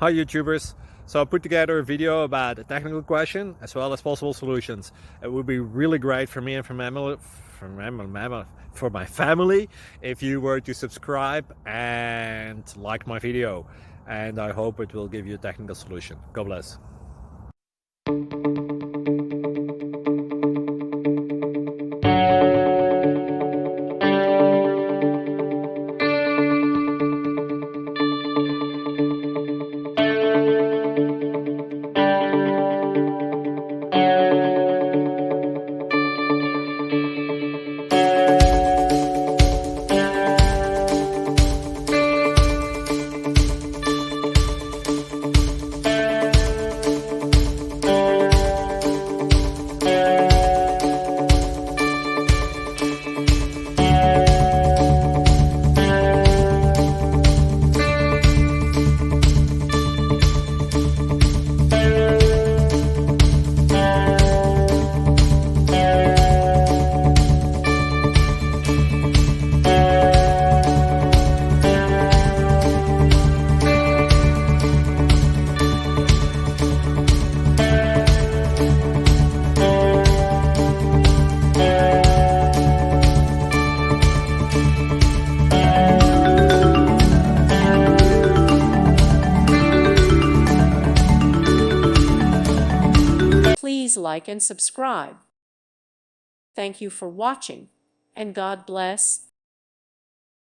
Hi YouTubers. So I put together a video about a technical question as well as possible solutions. It would be really great for me and for my family if you were to subscribe and like my video. And I hope it will give you a technical solution. God bless. Please like and subscribe. Thank you for watching, and God bless.